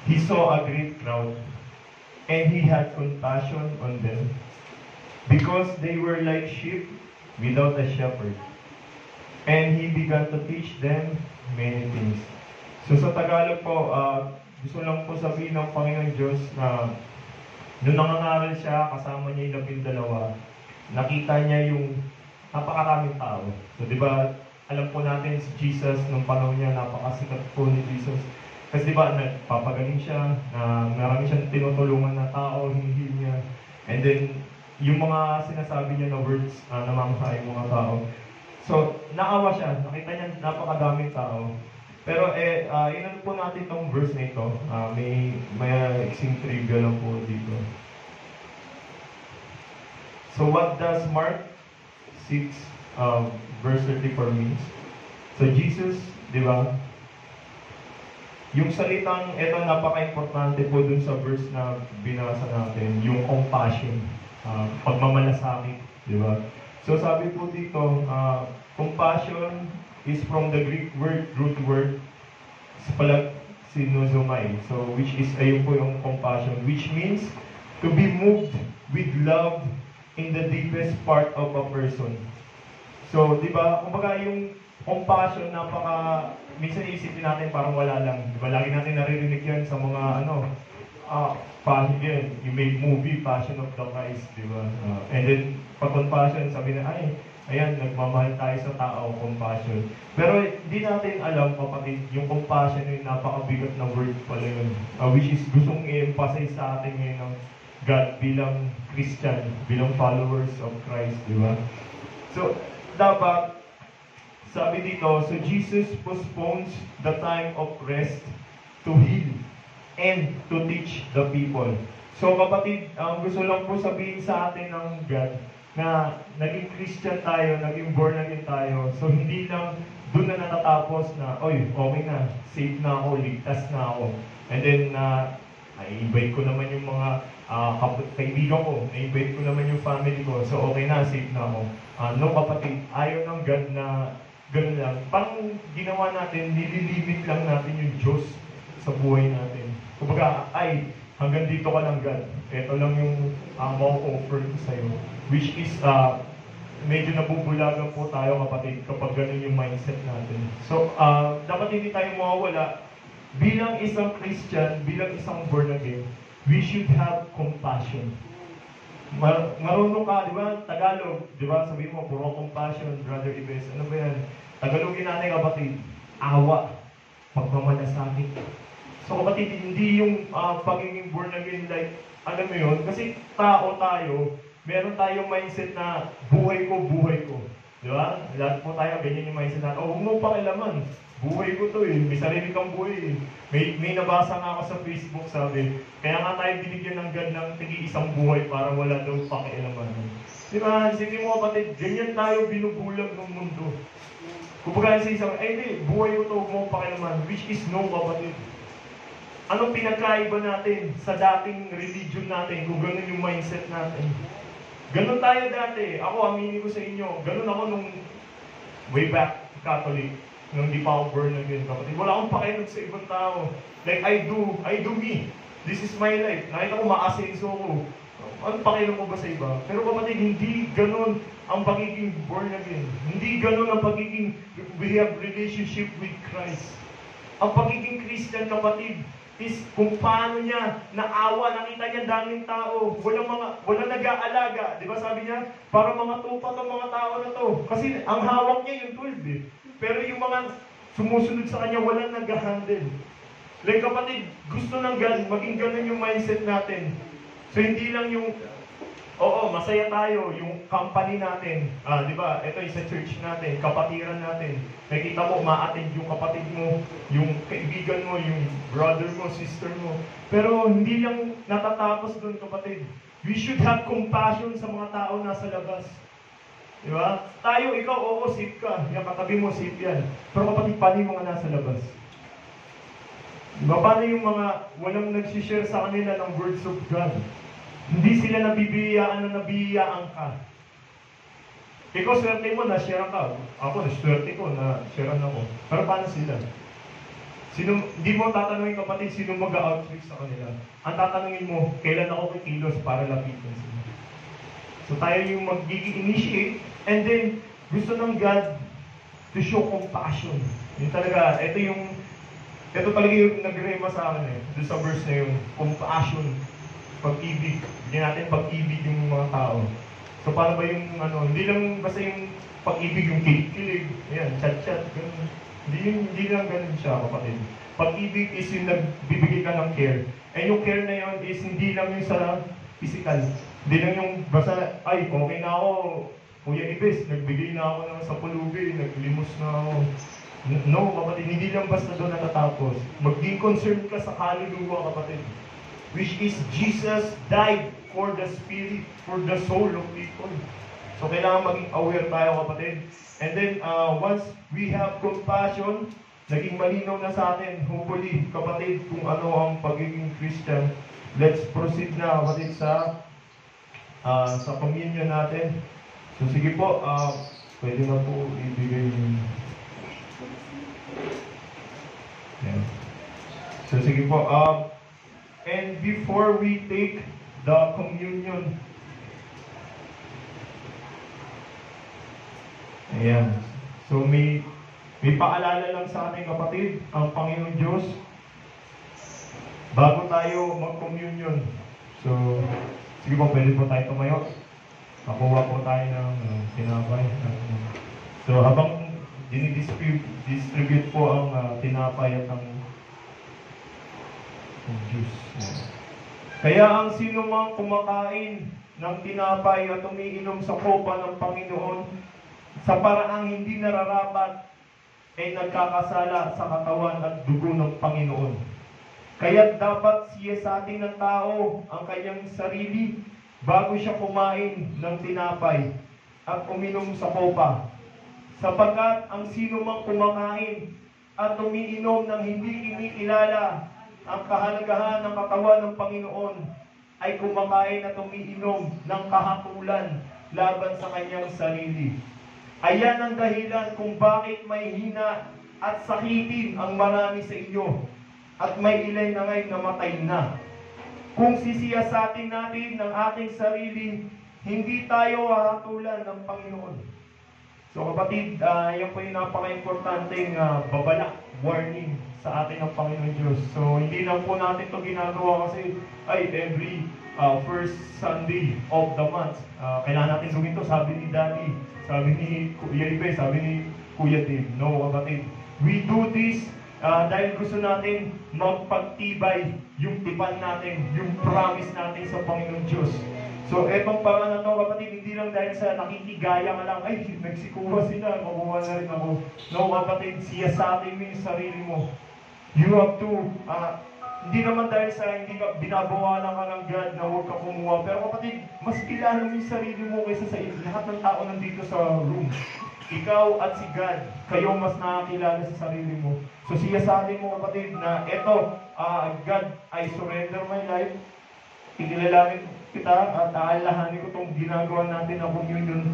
He saw a great crowd, and he had compassion on them, because they were like sheep without a shepherd. And he began to teach them many things. So sa Tagalog po, gusto lang po sabihin ng Panginoon Diyos na nung nangangaral siya, kasama niya yung 12, nakita niya yung napakaraming tao. So di ba, alam po natin si Jesus, nung panahon niya, napakasikat po ni Jesus. Kasi di ba, nagpapagaling siya, marami siyang tinutulungan na tao, hinihil niya. And then, yung mga sinasabi niya na words, namamahay yung mga tao. So, naawa siya, nakita niya napakadaming tao. Pero inan po natin itong verse na ito. May iksing trivia lang po dito. So what does Mark 6 verse 34 means? So Jesus, di ba? Yung salitang, ito napaka-importante po dun sa verse na binasa natin, yung compassion, pagmamalasakit, di ba? So sabi po dito, compassion is from the Greek root word spalaxinozomai. So which is, ayun po yung compassion, which means to be moved with love in the deepest part of a person. So, di ba, kumbaga yung compassion, minsan iisipin natin parang wala lang. Di ba, lagi natin naririnig yan sa mga, passion yun. You made movie, Passion of the Christ, di ba? And then, pag compassion, sabi na, ayan, nagmamahal tayo sa tao, compassion. Pero, di natin alam, kapatid, yung compassion yung napakabigat na word pala yun. Which is, gustong i-emphasize sa atin ngayon ng God bilang Christian, bilang followers of Christ, di ba? So, dapat, sabi dito, so Jesus postpones the time of rest to heal and to teach the people. So kapatid, gusto lang po sabihin sa atin ng God na naging Christian tayo, naging born again tayo. So hindi lang doon na natatapos na, oy, okay na, safe na ako, ligtas na ako. And then, i-invite ko naman yung mga kaibigan ko, i-invite ko naman yung family ko, so okay na, safe na ako. No kapatid, ayaw ng God na gano'n lang. Parang ginawa natin, nililimit lang natin yung Diyos sa buhay natin. Kumbaga, hanggang dito ka lang God. Ito lang yung ma-offer ko sa'yo. Which is, medyo nabubulagan po tayo kapatid kapag gano'n yung mindset natin. So, dapat hindi tayo mawawala. Bilang isang Christian, bilang isang born again, we should have compassion. Marunong ka, di ba? Tagalog, di ba? Sabihin mo, puro compassion, Brother Ives. Ano ba yan? Tagalogin natin kapatid, awa, pagmamalasakit. So kapatid, hindi yung pagiging born again like, alam mo yun? Kasi tao tayo, meron tayong mindset na buhay ko, buhay ko. Di ba? Lahat po tayo, ganyan yung mindset natin. Huwag mo pakialaman. Buhay ko to eh. May sarili kang buhay eh. May nabasa nga ako sa Facebook, sabi, kaya nga tayo binigyan ng God ng tig-isang buhay para wala daw pakialaman. Di ba? Isipin mo kapatid, ganyan tayo binubulag ng mundo. Kumbaga sa isang, hindi, buhay ko to, huwag mo pakialaman. Which is no kapatid. Anong pinagkaiba natin sa dating religion natin kung gano'n yung mindset natin? Ganon tayo dati. Ako, aminin ko sa inyo, ganon ako nung way back Catholic, nung di pa ako born again, kapatid. Wala akong pakialam sa ibang tao. Like, I do me. This is my life. Nakita ko, maasenso ko. Ano pakialam mo ba sa iba? Pero kapatid, hindi ganon ang pagiging born again. Hindi ganon ang pagiging, we have relationship with Christ. Ang pagiging Christian, kapatid, is kung paano niya naawa, nakita niya daming tao, walang nag-aalaga. Di ba sabi niya, para mga tupa tong mga tao na to. Kasi ang hawak niya yung 12 eh. Pero yung mga sumusunod sa kanya, walang nag-handle. Like kapatid, gusto ng God, maging ganun yung mindset natin. So hindi lang yung, masaya tayo, yung company natin, di ba, ito sa church natin, kapatiran natin. Nakita mo, ma-attend yung kapatid mo, yung kaibigan mo, yung brother mo, sister mo. Pero hindi lang natatapos doon, kapatid. We should have compassion sa mga tao nasa labas. Di ba? Tayo, ikaw, safe ka. Yung katabi mo, safe yan. Pero kapatid, paano yung mga nasa labas? Diba, paano yung mga walang nagsishare sa kanila ng words of God? Hindi sila nabibiyaan na nabiyaan ka. Ikaw, swerte mo, na-share ka. Ako, swerte ko, na-share ako. Pero paano sila? Hindi mo tatanungin kapatid, sino mag-outreach sa kanila. Ang tatanungin mo, kailan ako kikilos para lapitan sila. So tayo yung mag-initiate, and then gusto ng God to show compassion. Yun talaga, ito talaga yung nag-rema sa akin doon sa verse na yun, compassion, pag-ibig. Hindi natin pag-ibig yung mga tao. So paano ba yung hindi lang basta yung pag-ibig, yung kilig-kilig, ayan, chat-chat, ganun. Hindi lang ganun siya, kapatid. Pag-ibig is yung nagbibigay ka ng care. And yung care na yun is hindi lang yung sa physical. Hindi lang yung basta, ay, okay na ako, Kuya Ibes, nagbigay na ako ng sa pulubi, naglimos na ako. No, kapatid, hindi lang basta doon natatapos. Maging concerned ka sa kaluluwa, kapatid. Which is, Jesus died for the spirit, for the soul of people. So, kailangan maging aware tayo, kapatid. And then, once we have compassion, naging malinaw na sa atin, hopefully, kapatid, kung ano ang pagiging Christian. Let's proceed na, kapatid, sa communion natin. So, sige po, pwede na po ibigay yung... Yeah. So, sige po, and before we take the communion, ayan. So may paalala lang sa ating kapatid, ang Panginoon Diyos, bago tayo mag-communion. So, sige po, pwede po tayo tumayo. Makuha po tayo ng tinapay. So, habang dinidistribute po ang tinapay at ang juice. Kaya ang sino mang kumakain ng tinapay at umiinom sa kopa ng Panginoon sa paraang hindi nararapat ay nagkakasala sa katawan at dugo ng Panginoon. Kaya dapat siyasatin ng tao ang kanyang sarili bago siya kumain ng tinapay at uminom sa kopa. Sapagkat ang sino mang kumakain at umiinom ng hindi kinikilala ang kahalagahan ng katawan ng Panginoon ay kumakain at umiinom ng kahatulan laban sa kanyang sarili. Ayan ang dahilan kung bakit may hina at sakitin ang marami sa inyo at may ilan na ngayon namatay na. Kung sisiyasatin natin ng ating sarili, hindi tayo hahatulan ng Panginoon. So kapatid, yan po yung napaka-importanteng babala, warning sa atin ng Panginoon Diyos. So hindi lang po natin ito ginagawa kasi every first Sunday of the month. Kailangan natin gawin ito, sabi ni Daddy, sabi ni Kuya Ibe, sabi ni Kuya Dave. No, kapatid. We do this dahil gusto natin magpagtibay yung tipan natin, yung promise natin sa Panginoon Diyos. So, etong parang na to, kapatid, hindi lang dahil sa nakikigaya ka lang, ay, nagsikuha sila, makuha na rin ako. No, kapatid, siyasatin mo yung sarili mo. You have to, hindi naman dahil sa hindi ka binabawalan ka ng God na huwag ka kumuha. Pero kapatid, mas kilala mo yung sarili mo kaysa sa lahat ng tao nandito sa room. Ikaw at si God, kayo mas nakakilala sa sarili mo. So siyasatin mo, kapatid, na eto, God, I surrender my life. Ikilalangin kita at aalahanin ko itong ginagawa natin na communion